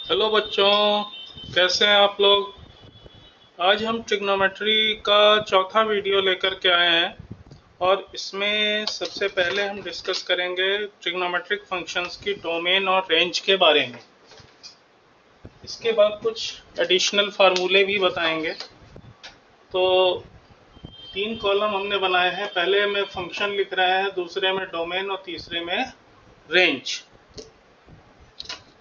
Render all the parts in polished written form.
Hello बच्चों, कैसे हैं आप लोग। आज हम ट्रिग्नोमेट्री का चौथा वीडियो लेकर के आए हैं और इसमें सबसे पहले हम डिस्कस करेंगे ट्रिग्नोमेट्रिक फंक्शंस की डोमेन और रेंज के बारे में। इसके बाद कुछ एडिशनल फार्मूले भी बताएंगे। तो तीन कॉलम हमने बनाए हैं, पहले में फंक्शन लिख रहे हैं, दूसरे में डोमेन और तीसरे में रेंज।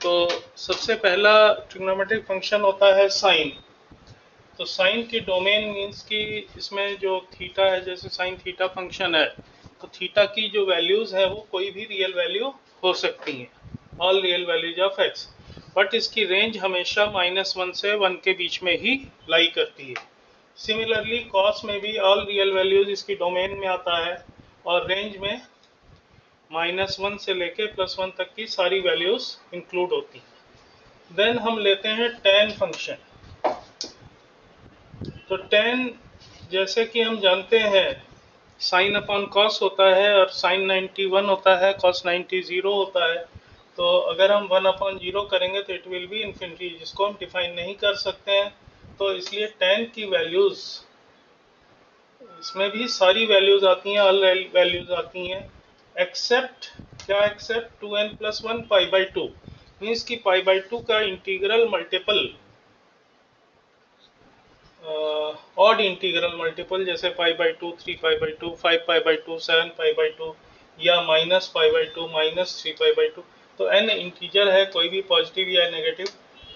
तो सबसे पहला ट्रिग्नोमेट्रिक फंक्शन होता है साइन। तो साइन की डोमेन मीन्स कि इसमें जो थीटा है, जैसे साइन थीटा फंक्शन है, तो थीटा की जो वैल्यूज है वो कोई भी रियल वैल्यू हो सकती हैं, all real values of x. But इसकी रेंज हमेशा -1 से 1 के बीच में ही लाई करती है। सिमिलरली कॉस में भी ऑल रियल वैल्यूज इसकी डोमेन में आता है और रेंज में -1 से लेके +1 तक की सारी वैल्यूज इंक्लूड होती हैं। देन हम लेते हैं tan फंक्शन। तो tan, जैसे कि हम जानते हैं, साइन अपॉन कॉस होता है और साइन 91 होता है, कॉस 90 0 होता है। तो अगर हम 1/0 करेंगे तो इट विल बी इन्फिनिटी, जिसको हम डिफाइन नहीं कर सकते हैं। तो इसलिए tan की वैल्यूज, इसमें भी सारी वैल्यूज आती हैं, ऑल वैल्यूज आती हैं, एक्सेप्ट क्या, एक्सेप्ट 2n+1 π/2। मीन्स की π/2 का integral multiple, odd integral multiple, जैसे π/2, 3π/2, 5π/2, 7π/2 या -π/2, -3π/2। तो n इंटीजर है, कोई भी पॉजिटिव या नेगेटिव,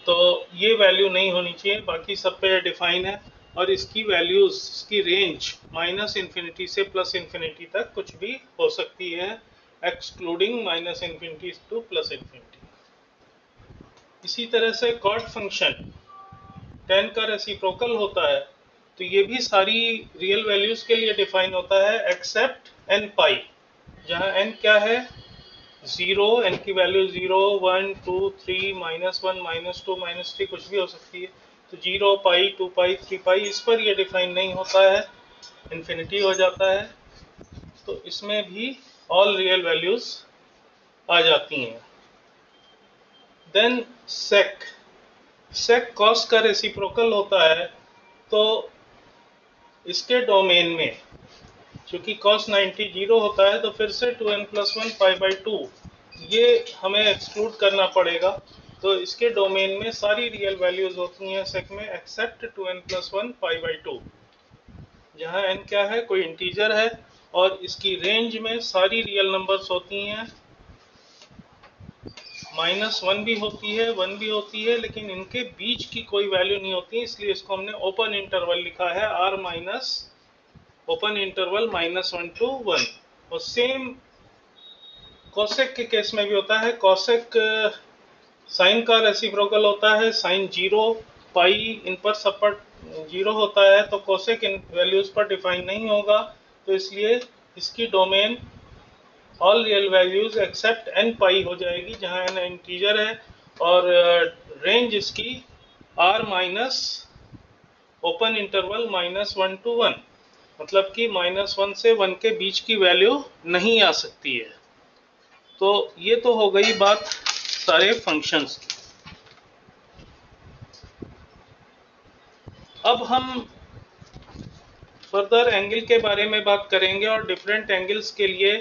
तो ये वैल्यू नहीं होनी चाहिए, बाकी सब पे डिफाइन है। और इसकी वैल्यूज, इसकी रेंज -∞ से +∞ तक कुछ भी हो सकती है, एक्सक्लूडिंग -∞ to +∞। इसी तरह से कॉट फंक्शन tan का रेसिप्रोकल होता है, तो ये भी सारी रियल वैल्यूज के लिए डिफाइन होता है एक्सेप्ट n पाई, जहां n क्या है, 0, n की वैल्यू 0, 1, 2, 3, -1, -2, -3 कुछ भी हो सकती है। तो 0 पाई, 2 पाई, 3 पाई, इस पर ये डिफाइन नहीं होता है, इन्फिनिटी हो जाता है। तो इसमें भी ऑल रियल वैल्यूज आ जाती हैं। देन सेक, सेक कॉस का रेसिप्रोकल होता है। तो इसके डोमेन में चूंकि cos 90 0 होता है, तो फिर से 2n+1 π/2 ये हमें एक्सक्लूड करना पड़ेगा। तो इसके डोमेन में सारी रियल वैल्यूज होती हैं सेक में, एक्सेप्ट 2n+1 π/2, जहां n क्या है, कोई इंटीजर है। और इसकी रेंज में सारी रियल नंबर्स होती हैं, -1 भी होती है, 1 भी होती है, लेकिन इनके बीच की कोई वैल्यू नहीं होती, इसलिए इसको हमने ओपन इंटरवल लिखा है, r minus open interval -1 to 1। और सेम कोसेक के केस में भी होता है। कोसेक साइन का रेसिप्रोकल होता है, साइन 0 पाई, इन पर सब पर 0 होता है, तो कोसेक इन वैल्यूज पर डिफाइन नहीं होगा। तो इसलिए इसकी domain all real values except n pi हो जाएगी, जहां n इंटीजर है। और रेंज इसकी r minus open interval -1 to 1, मतलब कि -1 से 1 के बीच की वैल्यू नहीं आ सकती है। तो ये तो हो गई बात सारे फंक्शंस की। अब हम फर्दर एंगल के बारे में बात करेंगे और डिफरेंट एंगल्स के लिए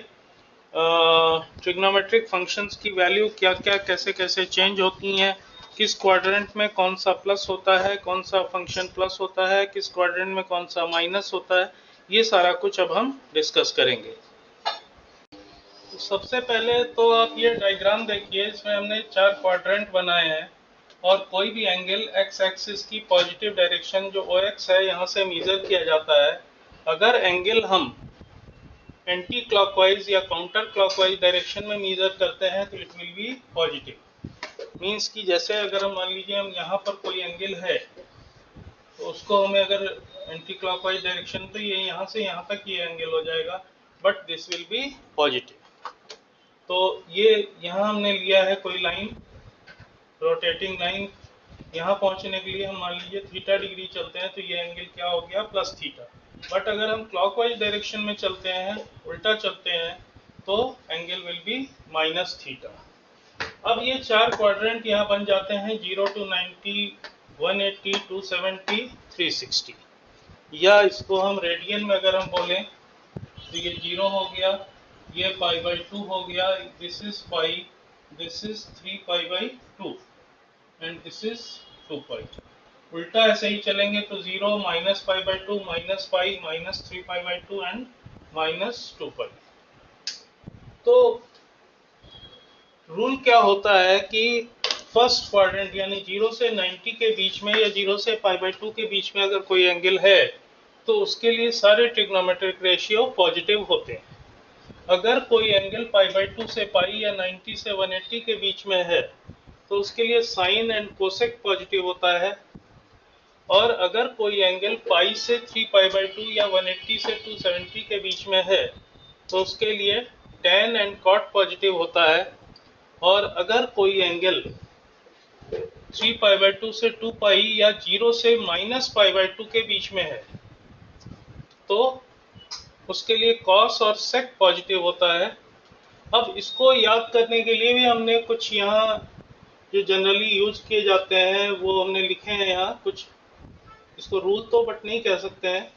ट्रिग्नोमेट्रिक फंक्शंस की वैल्यू क्या क्या, कैसे कैसे चेंज होती हैं, किस क्वाड्रेंट में कौन सा प्लस होता है, कौन सा फंक्शन प्लस होता है, किस क्वाड्रेंट में कौन सा माइनस होता है, ये सारा कुछ अब हम डिस्कस करेंगे। तो सबसे पहले तो आप ये डायग्राम देखिए, इसमें हमने 4 क्वाड्रेंट बनाए हैं और कोई भी एंगल एक्स एक्सिस की पॉजिटिव डायरेक्शन जो ओ एक्स है, यहाँ से मेजर किया जाता है। अगर एंगल हम एंटी क्लॉकवाइज या काउंटर क्लॉकवाइज डायरेक्शन में मेजर करते हैं तो it will B positive. Means कि जैसे अगर हम मान लीजिए हम यहाँ पर कोई एंगल है, तो उसको हमें अगर एंटी क्लॉकवाइज डायरेक्शन, तो ये यहाँ से यहाँ तक ये एंगल हो जाएगा, but this will be positive. तो ये यहाँ हमने लिया है कोई लाइन, रोटेटिंग लाइन, यहाँ पहुंचने के लिए हम मान लीजिए थीटा डिग्री चलते हैं, तो ये एंगल क्या हो गया, प्लस थीटा। बट अगर हम क्लॉकवाइज डायरेक्शन में चलते हैं, उल्टा चलते हैं, तो angle will be minus theta. अब ये चार क्वाड्रेंट यहाँ बन जाते हैं 0 to 90, 180, 270, 360। या इसको हम रेडियन में अगर हम बोलें तो ये 0 हो गया, ये पाई बाई 2 हो गया, this is pi, this is 3 pi by 2 and this is 2 पाई। उल्टा ऐसे ही चलेंगे तो 0 minus pi by 2 minus pi minus 3 pi by 2 and minus 2 पाई। तो रूल क्या होता है कि फर्स्ट क्वाड्रेंट यानी 0 से 90 के बीच में या 0 से पाई बाई 2 के बीच में अगर कोई एंगल है तो उसके लिए सारे ट्रिग्नोमेट्रिक रेशियो पॉजिटिव होते हैं। अगर कोई एंगल पाई बाई 2 से पाई या 90 से 180 के बीच में है तो उसके लिए साइन एंड कोसेक पॉजिटिव होता है। और अगर कोई एंगल पाई से 3 पाई बाई 2 या 180 से 270 के बीच में है तो उसके लिए tan एंड cot पॉजिटिव होता है। और अगर कोई एंगल 3 पाई बाई 2 से 2 पाई या 0 से माइनस पाई बाई 2 के बीच में है तो उसके लिए cos और sec पॉजिटिव होता है। अब इसको याद करने के लिए भी हमने कुछ यहाँ जो जनरली यूज किए जाते हैं वो हमने लिखे हैं यहाँ कुछ। इसको रूल तो बट नहीं कह सकते हैं,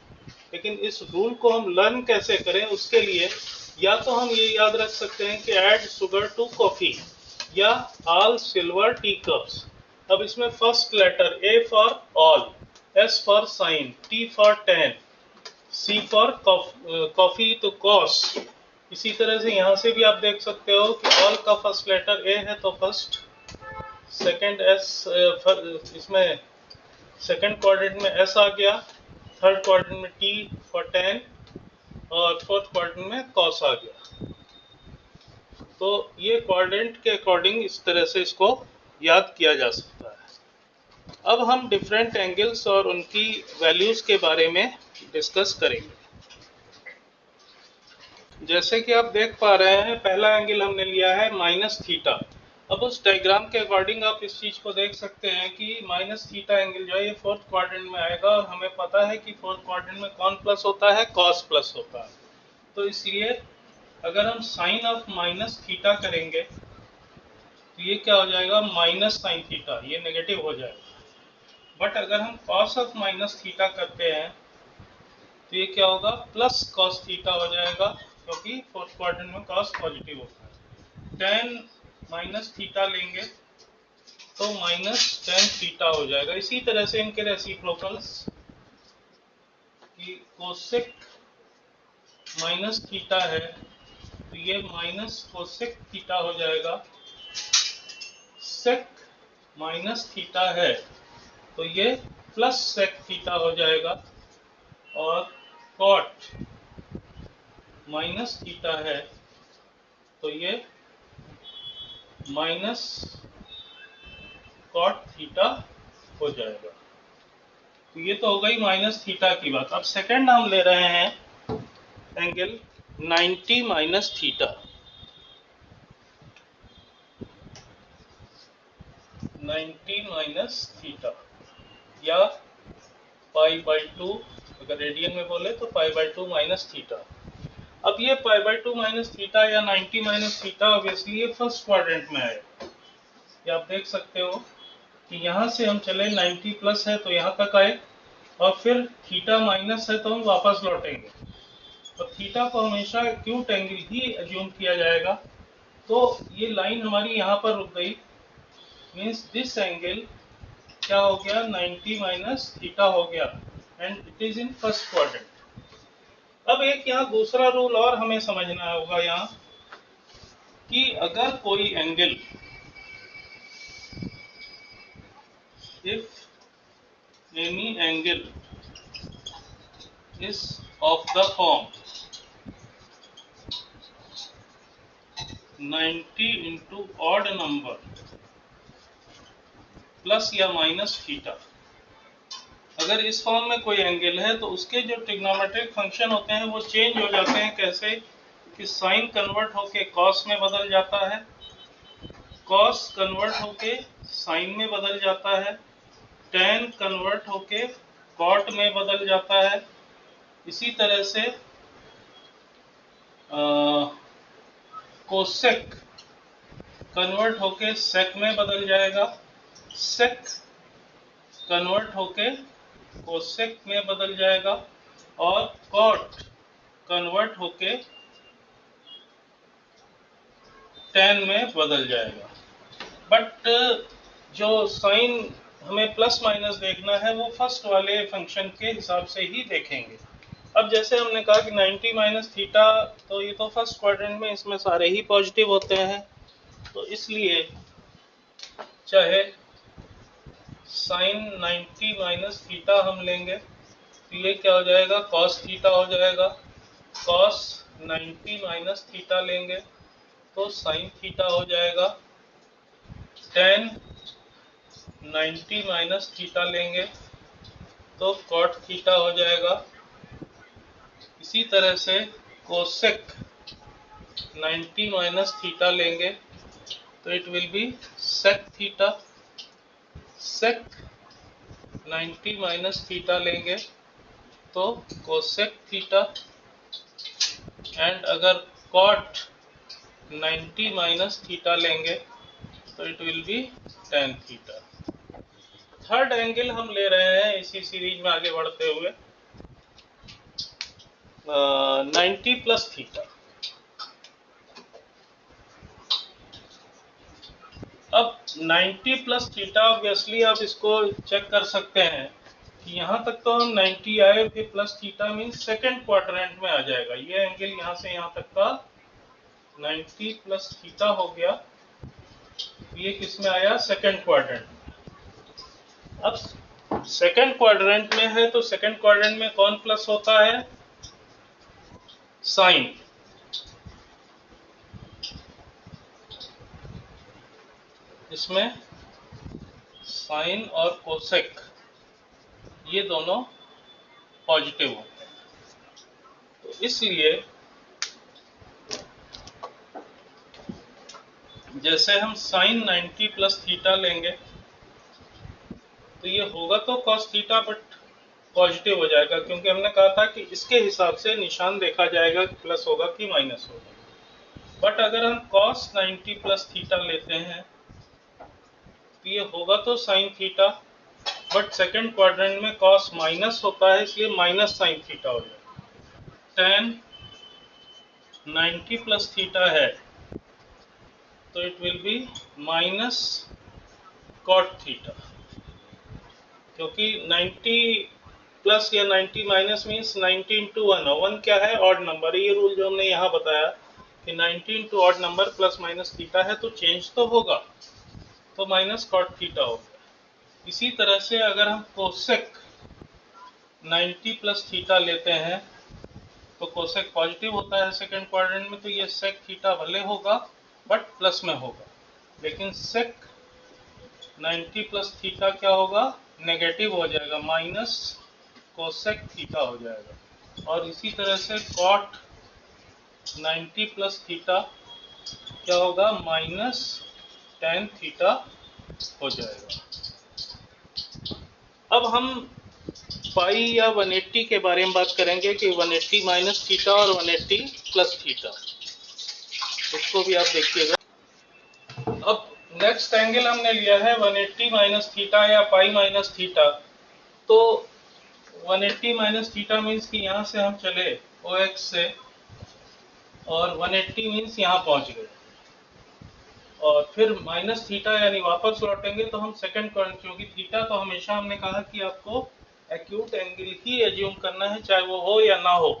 लेकिन इस रूल को हम लर्न कैसे करें उसके लिए या तो हम ये याद रख सकते हैं कि ऐड शुगर टू कॉफी या ऑल सिल्वर टी कप्स। अब इसमें first letter A for all, S for sine, T for tan, C for coffee तो कॉस। इसी तरह से यहाँ से भी आप देख सकते हो कि ऑल का फर्स्ट लेटर ए है तो फर्स्ट, सेकंड एस, इसमें सेकंड क्वाड्रेंट में एस आ गया, थर्ड क्वाड्रेंट में टी फॉर टेन और फोर्थ क्वाड्रेंट में कॉस आ गया। तो ये क्वाड्रेंट के अकॉर्डिंग इस तरह से इसको याद किया जा सकता है। अब हम डिफरेंट एंगल्स और उनकी वैल्यूज के बारे में डिस्कस करेंगे। जैसे कि आप देख पा रहे हैं पहला एंगल हमने लिया है माइनस थीटा। अब उस डायग्राम के अकॉर्डिंग आप इस चीज को देख सकते हैं कि माइनस थीटा एंगल जो है ये फोर्थ क्वाड्रेंट में आएगा और हमें पता है कि फोर्थ क्वाड्रेंट में कौन प्लस होता है, कॉस प्लस होता है। तो इसलिए अगर हम साइन ऑफ माइनस थीटा करेंगे तो ये क्या हो जाएगा, माइनस साइन थीटा, ये नेगेटिव हो जाएगा। बट अगर हम कॉस ऑफ माइनस थीटा करते हैं तो ये क्या होगा, प्लस कॉस थीटा हो जाएगा, क्योंकि फोर्थ क्वाड्रेंट में कॉस पॉजिटिव होता है। टेन माइनस थीटा लेंगे तो माइनस टेन थीटा हो जाएगा। इसी तरह से इनके रेसिप्रोकल्स की कोसेक माइनस थीटा है तो ये माइनस कोसेक थीटा हो जाएगा। सेक माइनस थीटा है तो ये प्लस सेक थीटा हो जाएगा। और कॉट माइनस थीटा है तो ये माइनस कॉट थीटा हो जाएगा। तो ये तो हो गई माइनस थीटा की बात। अब सेकंड हम ले रहे हैं angle 90 minus theta. 90 minus theta या पाई बाई 2, अगर रेडियन में बोले तो पाई बाई 2 माइनस थीटा। अब ये पाई बाई 2 माइनस थीटा या 90 माइनस थीटा ऑब्वियसली ये फर्स्ट क्वाड्रेंट में है। ये आप देख सकते हो कि यहाँ से हम चले 90 प्लस है तो यहाँ तक आए और फिर थीटा माइनस है तो हम वापस लौटेंगे। तो थीटा को हमेशा एक्यूट एंगल ही एज्यूम किया जाएगा। तो ये लाइन हमारी यहाँ पर रुक गई, मीन्स दिस एंगल क्या हो गया, 90 माइनस थीटा हो गया and it is in first quadrant. अब एक यहाँ दूसरा रूल और हमें समझना होगा यहाँ कि अगर कोई angle, if any angle is of the form 90 into odd number plus या माइनस थीटा। अगर इस फॉर्म में कोई एंगल है तो उसके जो ट्रिग्नोमेट्रिक फंक्शन होते हैं वो चेंज हो जाते हैं। कैसे कि साइन कन्वर्ट होके कॉस में बदल जाता है, कॉस कन्वर्ट होके साइन में बदल जाता है, टेन कन्वर्ट होके कॉट में बदल जाता है। इसी तरह से कोसेक कन्वर्ट होके सेक में बदल जाएगा, सेक कन्वर्ट होके कोसेक में बदल जाएगा, और कॉट कन्वर्ट होके टेन में बदल जाएगा। बट जो साइन हमें प्लस माइनस देखना है वो फर्स्ट वाले फंक्शन के हिसाब से ही देखेंगे। अब जैसे हमने कहा कि 90 माइनस थीटा, तो ये तो फर्स्ट क्वाड्रेंट में इसमें सारे ही पॉजिटिव होते हैं, तो इसलिए चाहे साइन 90 माइनस थीटा हम लेंगे तो ये क्या हो जाएगा, कॉस थीटा हो जाएगा। कॉस 90 माइनस थीटा लेंगे तो साइन थीटा हो जाएगा। टेन 90 माइनस थीटा लेंगे तो कॉट थीटा हो जाएगा। इसी तरह से कोसेक 90 माइनस थीटा लेंगे तो it will be sec theta. Sec 90 minus theta लेंगे तो कोसेक थीटा। एंड अगर कॉट 90 माइनस थीटा लेंगे तो it will be tan theta. Third angle हम ले रहे हैं इसी सीरीज में आगे बढ़ते हुए 90 प्लस थीटा। अब 90 प्लस थीटा ऑब्वियसली आप इसको चेक कर सकते हैं कि यहाँ तक तो हम 90 आए, फिर plus theta means second quadrant में आ जाएगा। ये एंगल यहाँ से यहाँ तक का 90 प्लस थीटा हो गया, ये किस में आया, सेकेंड क्वाड्रेंट। अब सेकेंड क्वाड्रेंट में है तो सेकेंड क्वाड्रेंट में कौन प्लस होता है, साइन। इसमें साइन और कोसेक ये दोनों पॉजिटिव होते हैं, तो इसलिए जैसे हम साइन 90 प्लस थीटा लेंगे तो ये होगा तो कॉस थीटा बट पॉजिटिव हो जाएगा, क्योंकि हमने कहा था कि इसके हिसाब से निशान देखा जाएगा कि प्लस होगा कि माइनस होगा। बट अगर हम कॉस 90 प्लस थीटा लेते हैं तो ये होगा तो sine theta, but second quadrant में कॉस माइनस होता है इसलिए माइनस साइन थीटा हो जाएगा। टेन 90 प्लस थीटा है तो it will be minus cot theta, क्योंकि 90 प्लस या 90 माइनस मीन्स 90 इंटू 1। 1 क्या है, ऑड नंबर। ये रूल जो हमने यहाँ बताया कि 90 into odd number plus minus theta है तो चेंज तो होगा, तो माइनस कॉट थीटा हो गया। इसी तरह से अगर हम कोसेक 90 प्लस थीटा लेते हैं तो कोसेक पॉजिटिव होता है सेकेंड क्वाड्रेंट में, तो ये सेक थीटा भले होगा बट प्लस में होगा, लेकिन सेक 90 प्लस थीटा क्या होगा, नेगेटिव हो जाएगा, माइनस कोसेक थीटा हो जाएगा। और इसी तरह से कॉट 90 प्लस थीटा क्या होगा, माइनस टेन थीटा हो जाएगा। अब हम पाई या 180 के बारे में बात करेंगे कि 180 माइनस थीटा और 180 प्लस थीटा, इसको भी आप देखिएगा। अब नेक्स्ट एंगल हमने लिया है 180 माइनस थीटा या पाई माइनस थीटा। तो 180 माइनस थीटा मीन्स कि यहाँ से हम चले OX से और 180 मीन्स यहाँ पहुँच गए, और फिर माइनस थीटा यानी वापस लौटेंगे तो हम सेकंड क्वाड्रेंट, क्योंकि थीटा तो हमेशा हमने कहा कि आपको एक्यूट एंगल ही एज्यूम करना है चाहे वो हो या ना हो।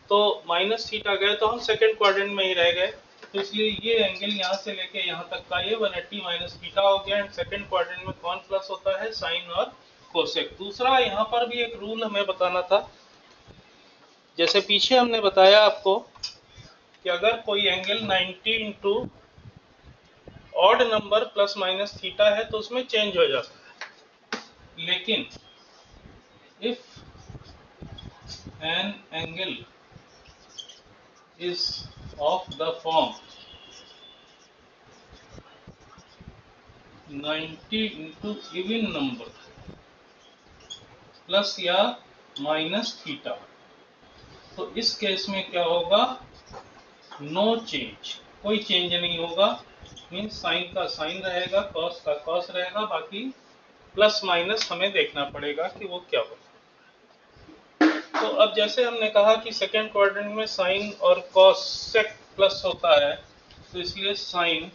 तो माइनस थीटा गए तो हम सेकंड क्वाड्रेंट में ही रह गए, तो इसलिए ये एंगल यहाँ से लेके यहाँ तक का ये 180 माइनस थीटा हो गया। एंड सेकंड क्वाड्रेंट में कौन प्लस होता है, साइन और कोसेक। दूसरा यहाँ पर भी एक रूल हमें बताना था, जैसे पीछे हमने बताया आपको कि अगर कोई angle 90 into odd number plus minus theta है तो उसमें चेंज हो जाता है, लेकिन if an angle is of the form 90 into even number plus या माइनस थीटा, तो इस केस में क्या होगा, नो चेंज, कोई चेंज नहीं होगा। मीन्स साइन का साइन रहेगा, कॉस का कॉस रहेगा, बाकी प्लस माइनस हमें देखना पड़ेगा कि वो क्या हो। तो अब जैसे हमने कहा कि सेकेंड क्वाड्रेंट में साइन और कॉस सेक प्लस होता है, तो इसलिए साइन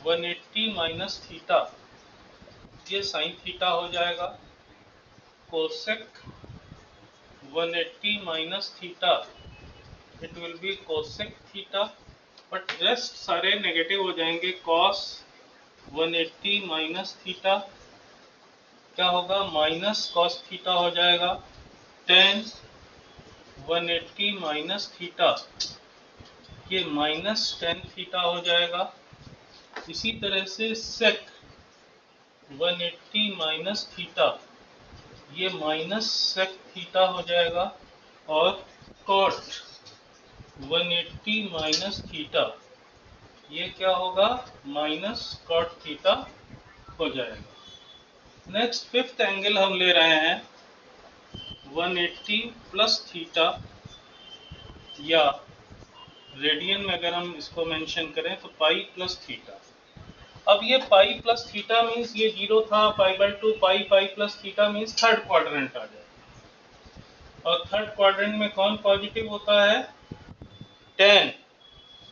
180 माइनस थीटा, ये साइन थीटा हो जाएगा। Cosec 180 minus theta, it will B cosec theta, but rest सारे नेगेटिव हो जाएंगे। कॉस 180 माइनस थीटा क्या होगा, माइनस कॉस थीटा हो जाएगा। टेन 180 माइनस थीटा, ये माइनस टेन थीटा हो जाएगा। इसी तरह से सेक 180 माइनस थीटा, ये माइनस सेक थीटा हो जाएगा। और कॉट 180 माइनस थीटा, ये क्या होगा, माइनस कॉट थीटा हो जाएगा। नेक्स्ट फिफ्थ एंगल हम ले रहे हैं 180 प्लस थीटा, या रेडियन में अगर हम इसको मेंशन करें तो पाई प्लस थीटा। अब ये पाई प्लस थीटा मीन्स ये जीरो था, pi by two, pi pi plus theta means third quadrant आ जाएगा। और थर्ड क्वाड्रेंट में कौन पॉजिटिव होता है, tan,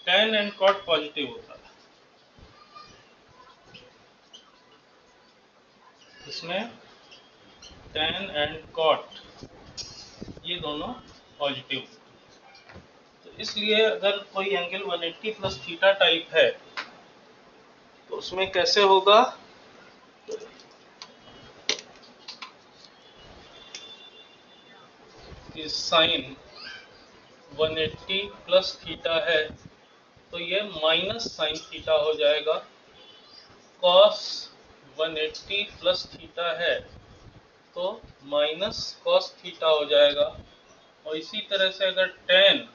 tan and cot positive होता है। इसमें टेन एंड कॉट ये दोनों पॉजिटिव। तो इसलिए अगर कोई एंगल 180 प्लस थीटा टाइप है तो उसमें कैसे होगा, कि साइन 180 प्लस थीटा है तो ये माइनस साइन थीटा हो जाएगा। कॉस 180 प्लस थीटा है तो माइनस कॉस थीटा हो जाएगा। और इसी तरह से अगर टेन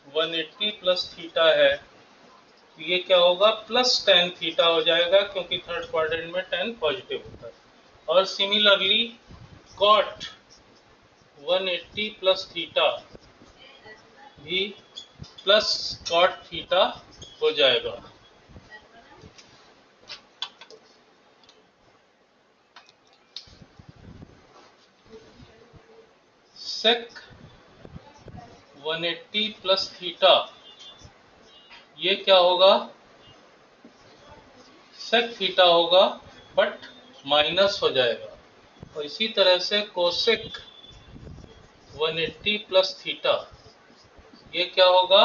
180 प्लस थीटा है तो ये क्या होगा, प्लस टेन थीटा हो जाएगा, क्योंकि थर्ड क्वाड्रेंट में टेन पॉजिटिव होता है। और सिमिलरली कॉट 180 प्लस थीटा भी प्लस कॉट थीटा हो जाएगा। सेक 180 प्लस थीटा, ये क्या होगा, सेक थीटा होगा बट माइनस हो जाएगा। और इसी तरह से कोसेक 180 प्लस थीटा, ये क्या होगा,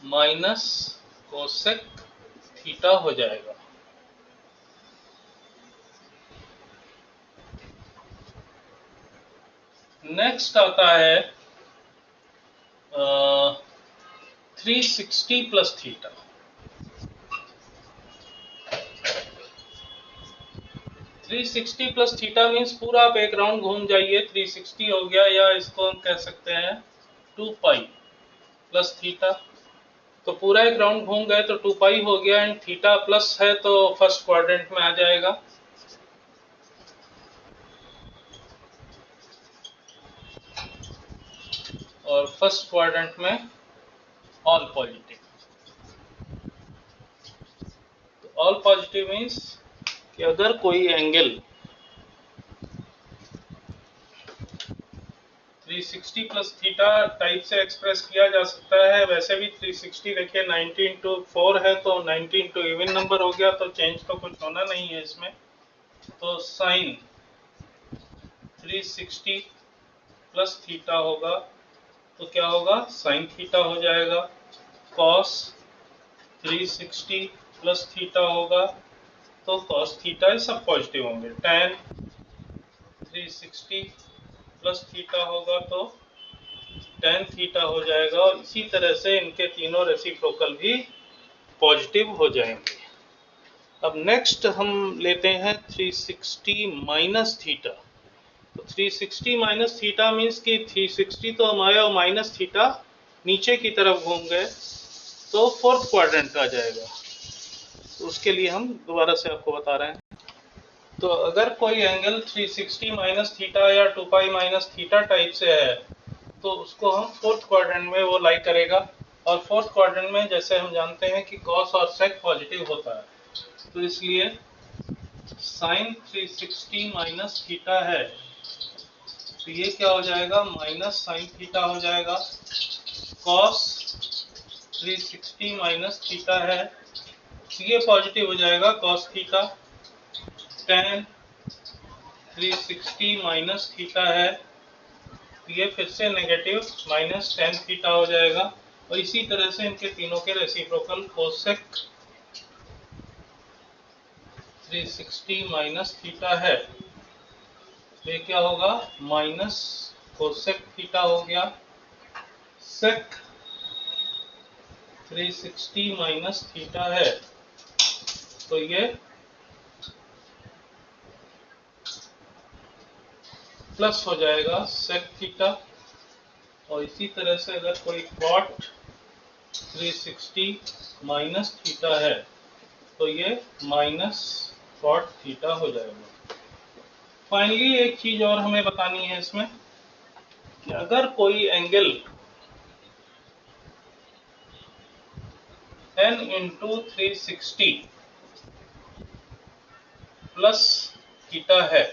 माइनस कोसेक थीटा हो जाएगा। नेक्स्ट आता है 360 plus theta. 360 plus theta means पूरा आप एक राउंड घूम जाइए, 360 हो गया, या इसको हम कह सकते हैं 2 पाई प्लस थीटा। तो पूरा एक राउंड घूम गए तो 2 पाई हो गया, एंड थीटा प्लस है तो फर्स्ट क्वाड्रेंट में आ जाएगा। और फर्स्ट क्वाड्रेंट में ऑल पॉजिटिव। तो ऑल पॉजिटिव मीन्स कि अगर कोई एंगल 360 प्लस थीटा टाइप से एक्सप्रेस किया जा सकता है। वैसे भी 360 देखिए 90 इंटू 4 है तो 90 इंटू इवन नंबर हो गया, तो चेंज तो कुछ होना नहीं है इसमें। तो साइन 360 प्लस थीटा होगा तो क्या होगा, साइन थीटा हो जाएगा। कॉस 360 प्लस थीटा होगा तो कॉस थीटा, सब पॉजिटिव होंगे। टेन 360 प्लस थीटा होगा तो टेन थीटा हो जाएगा। और इसी तरह से इनके तीनों रेसिप्रोकल भी पॉजिटिव हो जाएंगे। अब नेक्स्ट हम लेते हैं 360 माइनस थीटा। तो 360 माइनस थीटा मीन्स कि 360 तो हम आए और माइनस थीटा नीचे की तरफ घूम गए तो फोर्थ क्वाड्रेंट आ जाएगा। तो उसके लिए हम दोबारा से आपको बता रहे हैं। तो अगर कोई एंगल 360 माइनस थीटा या 2 पाई माइनस थीटा टाइप से है तो उसको हम फोर्थ क्वाड्रेंट में वो लाई करेगा। और फोर्थ क्वाड्रेंट में जैसे हम जानते हैं कि कॉस और सेक पॉजिटिव होता है, तो इसलिए साइन 360 माइनस थीटा है, तो ये क्या हो जाएगा, माइनस साइन थीटा हो जाएगा। कॉस 360 माइनस थीटा है, तो ये पॉजिटिव हो जाएगा cos theta. Ten 360 minus theta है, तो ये फिर से नेगेटिव माइनस टेन थीटा हो जाएगा। और इसी तरह से इनके तीनों के रेसिप्रोकल कोसेक 360 माइनस थीटा है, तो ये क्या होगा, माइनस कोसेक थीटा हो गया। सेक 360 माइनस थीटा है, तो ये प्लस हो जाएगा सेक थीटा। और इसी तरह से अगर कोई कॉट 360 माइनस थीटा है, तो ये माइनस कॉट थीटा हो जाएगा। फाइनली एक चीज और हमें बतानी है इसमें कि अगर कोई angle n into 360 plus theta है,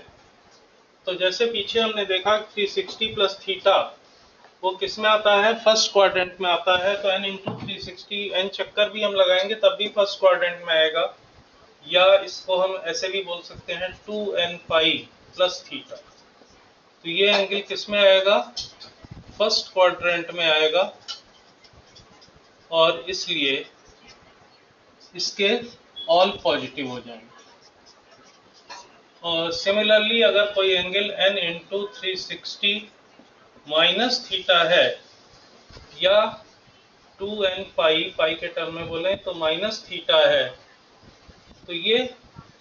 तो जैसे पीछे हमने देखा 360 प्लस थीटा वो किस में आता है, फर्स्ट क्वाड्रेंट में आता है। तो n इंटू 360 n चक्कर भी हम लगाएंगे तब भी फर्स्ट क्वाड्रेंट में आएगा, या इसको हम ऐसे भी बोल सकते हैं 2n पाई प्लस थीटा। तो ये एंगल किस में आएगा, फर्स्ट क्वाड्रेंट में आएगा, और इसलिए इसके ऑल पॉजिटिव हो जाएंगे। और सिमिलरली अगर कोई angle n into 360 minus theta है, या 2n पाई पाई के टर्म में बोले तो माइनस थीटा है, तो ये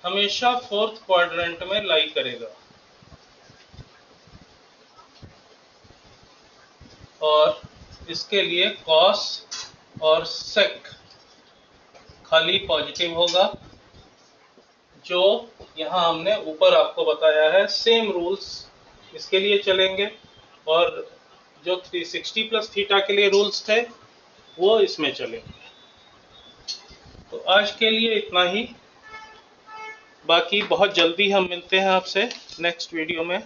हमेशा फोर्थ क्वाड्रेंट में लाई करेगा। और इसके लिए कॉस और सेक खाली पॉजिटिव होगा, जो यहाँ हमने ऊपर आपको बताया है। सेम रूल्स इसके लिए चलेंगे, और जो 360 प्लस थीटा के लिए रूल्स थे वो इसमें चलेंगे। तो आज के लिए इतना ही, बाकी बहुत जल्दी हम मिलते हैं आपसे नेक्स्ट वीडियो में।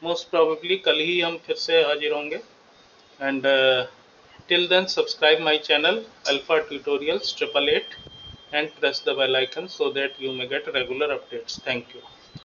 मोस्ट प्रोबेबली कल ही हम फिर से हाजिर होंगे। And till then subscribe my channel alpha tutorials 888 and press the bell icon so that you may get regular updates. Thank you.